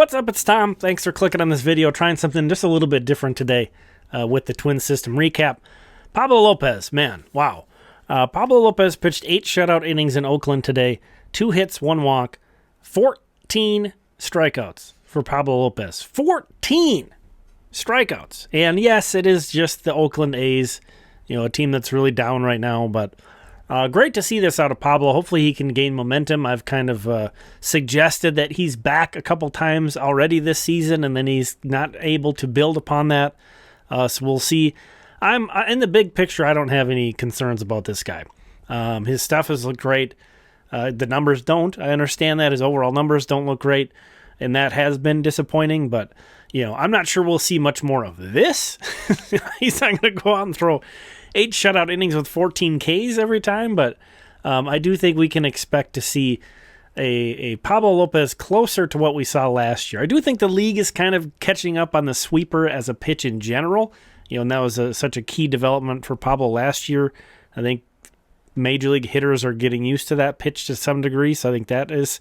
What's up, it's Tom. Thanks for clicking on this video, trying something just a little bit different today with the Twins system recap. Pablo López, man, wow. Pablo López pitched 8 shutout innings in Oakland today, 2 hits, 1 walk, 14 strikeouts for Pablo López. 14 strikeouts. And yes, it is just the Oakland A's, a team that's really down right now, but great to see this out of Pablo. Hopefully he can gain momentum. I've kind of suggested that he's back a couple times already this season, and then he's not able to build upon that. So we'll see. I'm in the big picture, I don't have any concerns about this guy. His stuff has looked great. The numbers don't. I understand that. His overall numbers don't look great, and that has been disappointing. But, I'm not sure we'll see much more of this. He's not going to go out and throw 8 shutout innings with 14 Ks every time, but I do think we can expect to see a Pablo López closer to what we saw last year. I do think the league is kind of catching up on the sweeper as a pitch in general, and that was such a key development for Pablo last year. I think major league hitters are getting used to that pitch to some degree, so I think that is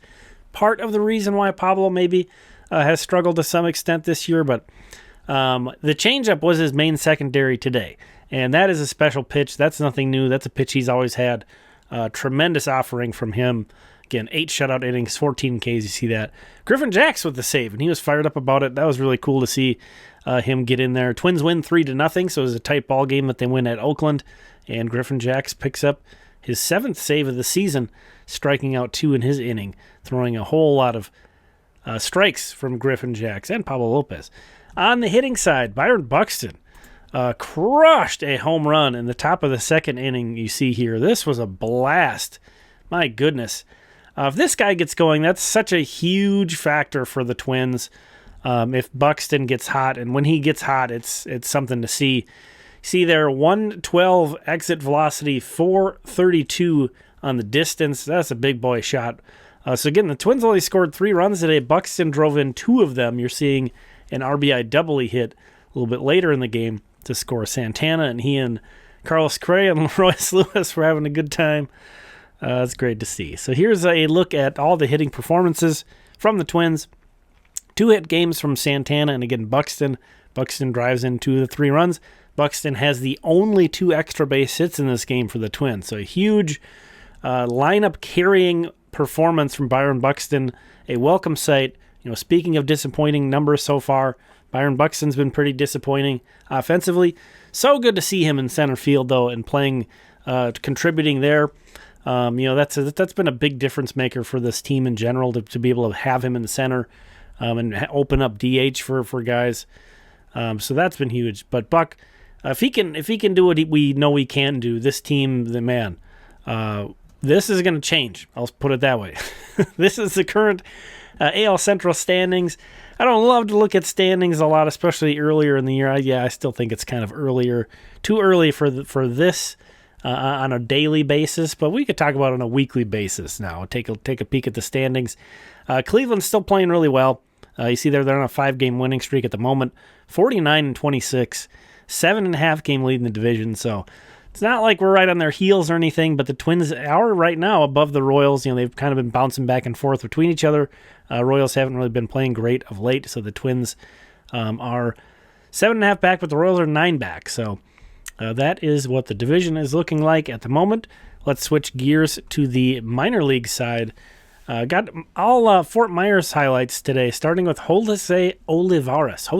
part of the reason why Pablo maybe has struggled to some extent this year, but the changeup was his main secondary today. And that is a special pitch. That's nothing new. That's a pitch he's always had. Tremendous offering from him. Again, 8 shutout innings, 14 Ks. You see that. Griffin Jax with the save, and he was fired up about it. That was really cool to see him get in there. Twins win 3-0, so it was a tight ball game that they win at Oakland. And Griffin Jax picks up his 7th save of the season, striking out 2 in his inning, throwing a whole lot of strikes from Griffin Jax and Pablo López. On the hitting side, Byron Buxton crushed a home run in the top of the 2nd inning. You see here, this was a blast. My goodness. If this guy gets going, that's such a huge factor for the Twins. If Buxton gets hot, and when he gets hot, it's something to see. See there, 112 exit velocity, 432 on the distance. That's a big boy shot. So again, the Twins only scored 3 runs today. Buxton drove in 2 of them. You're seeing an RBI double he hit a little bit later in the game to score Santana, and he and Carlos Correa and Royce Lewis were having a good time. It's great to see. So here's a look at all the hitting performances from the Twins. 2 hit games from Santana, and again, Buxton. Buxton drives in 2 of the 3 runs. Buxton has the only 2 extra base hits in this game for the Twins. So a huge lineup carrying performance from Byron Buxton. A welcome sight. Speaking of disappointing numbers so far, Byron Buxton's been pretty disappointing offensively. So good to see him in center field, though, and playing, contributing there. That's been a big difference maker for this team in general to be able to have him in the center and open up DH for guys. So that's been huge. But Buck, if he can do what we know he can do, this team, this is going to change. I'll put it that way. This is the current AL Central standings. I don't love to look at standings a lot, especially earlier in the year. I still think it's kind of too early for this on a daily basis, but we could talk about it on a weekly basis now. Take a peek at the standings. Cleveland's still playing really well. You see they're on a 5-game winning streak at the moment, 49-26, 7.5 game lead in the division. So it's not like we're right on their heels or anything, but the Twins are right now above the Royals. They've kind of been bouncing back and forth between each other. Royals haven't really been playing great of late, so the Twins are 7.5 back, but the Royals are 9 back. So that is what the division is looking like at the moment. Let's switch gears to the minor league side. Got all Fort Myers highlights today, starting with Jose Olivares,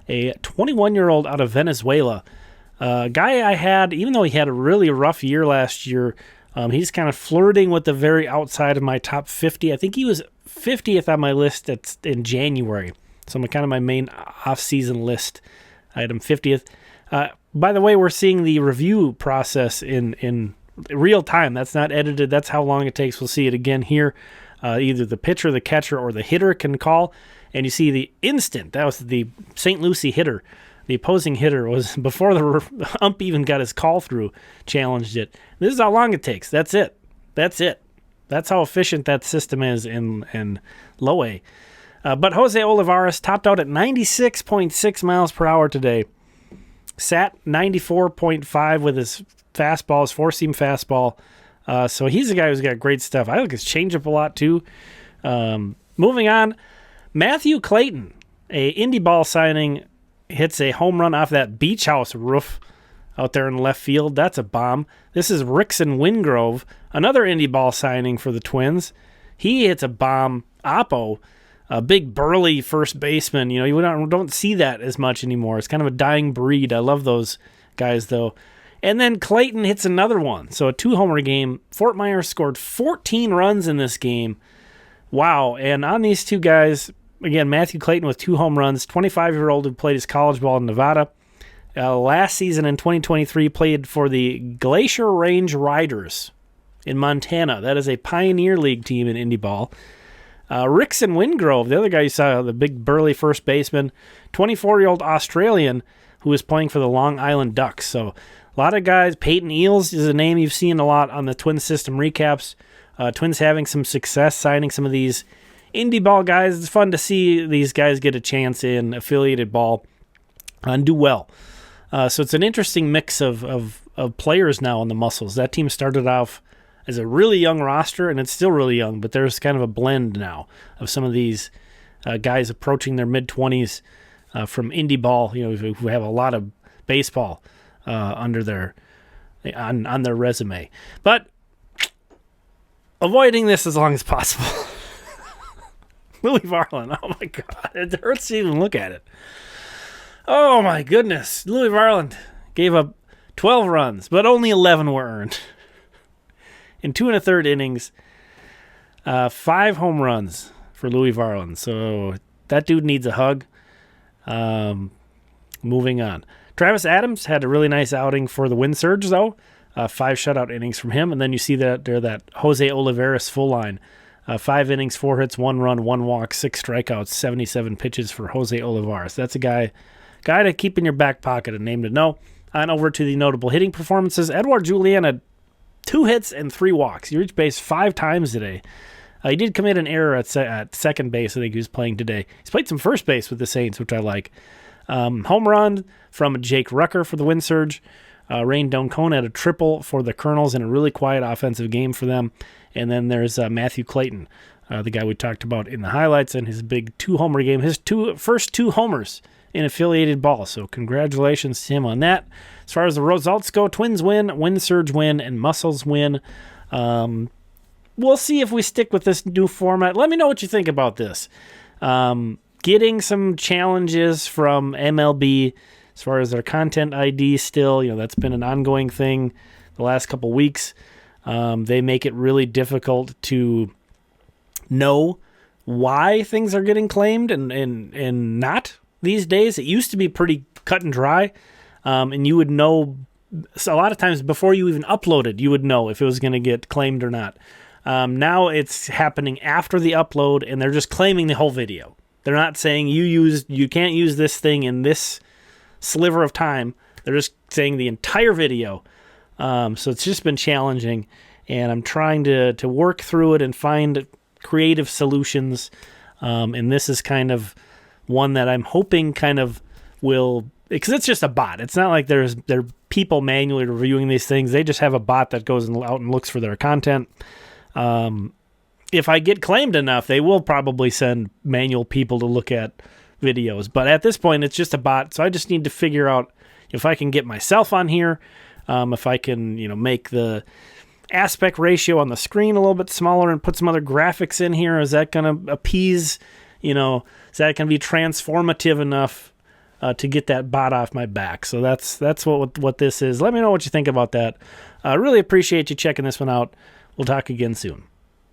a 21-year-old out of Venezuela. Guy I had, even though he had a really rough year last year, he's kind of flirting with the very outside of my top 50. I think he was 50th on my list in January. So I'm kind of my main off-season list. I had him 50th. By the way, we're seeing the review process in real time. That's not edited. That's how long it takes. We'll see it again here. Either the pitcher, the catcher, or the hitter can call. And you see the instant. That was the St. Lucie hitter. The opposing hitter was, before the ump even got his call through, challenged it. This is how long it takes. That's it. That's how efficient that system is in low A. But Jose Olivares topped out at 96.6 miles per hour today. Sat 94.5 with his fastball, his four-seam fastball. So he's a guy who's got great stuff. I like his changeup a lot too. Moving on, Matthew Clayton, a Indy ball signing, hits a home run off that beach house roof out there in left field. That's a bomb. This is Rixon Wingrove, another Indy ball signing for the Twins. He hits a bomb. Oppo, a big burly first baseman. You know, you don't see that as much anymore. It's kind of a dying breed. I love those guys, though. And then Clayton hits another one. So a 2-homer game. Fort Myers scored 14 runs in this game. Wow. And on these two guys, again, Matthew Clayton with 2 home runs, 25-year-old who played his college ball in Nevada. Last season in 2023, played for the Glacier Range Riders in Montana. That is a Pioneer League team in Indy ball. Rixon Wingrove, the other guy you saw, the big burly first baseman, 24-year-old Australian who is playing for the Long Island Ducks. So a lot of guys. Peyton Eels is a name you've seen a lot on the Twins system recaps. Twins having some success signing some of these Indy ball guys. It's fun to see these guys get a chance in affiliated ball and do well. So it's an interesting mix of players now on the Mussels. That team started off as a really young roster, and it's still really young, but there's kind of a blend now of some of these guys approaching their mid-20s from Indy ball, you know, who have a lot of baseball under their on their resume. But avoiding this as long as possible. Louis Varland, oh my God, it hurts to even look at it. Oh my goodness, Louis Varland gave up 12 runs, but only 11 were earned. In 2 1/3 innings, 5 home runs for Louis Varland. So that dude needs a hug. Moving on. Travis Adams had a really nice outing for the Wind Surge, though. 5 shutout innings from him. And then you see that Jose Olivares full line. 5 innings, 4 hits, 1 run, 1 walk, 6 strikeouts, 77 pitches for Jose Olivares. That's a guy to keep in your back pocket, a name to know. On over to the notable hitting performances. Edouard Julien had 2 hits and 3 walks. He reached base 5 times today. He did commit an error at second base. I think he was playing today. He's played some first base with the Saints, which I like. Home run from Jake Rucker for the Wind Surge. Rain Doncone had a triple for the Colonels in a really quiet offensive game for them. And then there's Matthew Clayton, the guy we talked about in the highlights, and his big 2-homer game. His first 2 homers in affiliated ball. So congratulations to him on that. As far as the results go, Twins win, Wind Surge win, and Mussels win. We'll see if we stick with this new format. Let me know what you think about this. Getting some challenges from MLB as far as their content ID still. You know, that's been an ongoing thing the last couple weeks. They make it really difficult to know why things are getting claimed and not these days. It used to be pretty cut and dry, and you would know a lot of times before you even uploaded, you would know if it was going to get claimed or not. Now it's happening after the upload, and they're just claiming the whole video. They're not saying you can't use this thing in this sliver of time. They're just saying the entire video. So it's just been challenging, and I'm trying to work through it and find creative solutions. And this is kind of one that I'm hoping kind of will, because it's just a bot. It's not like there are people manually reviewing these things. They just have a bot that goes out and looks for their content. If I get claimed enough, they will probably send manual people to look at videos. But at this point, it's just a bot. So I just need to figure out if I can get myself on here, if I can, make the aspect ratio on the screen a little bit smaller and put some other graphics in here. Is that going to appease, is that going to be transformative enough to get that bot off my back? So that's what this is. Let me know what you think about that. I really appreciate you checking this one out. We'll talk again soon.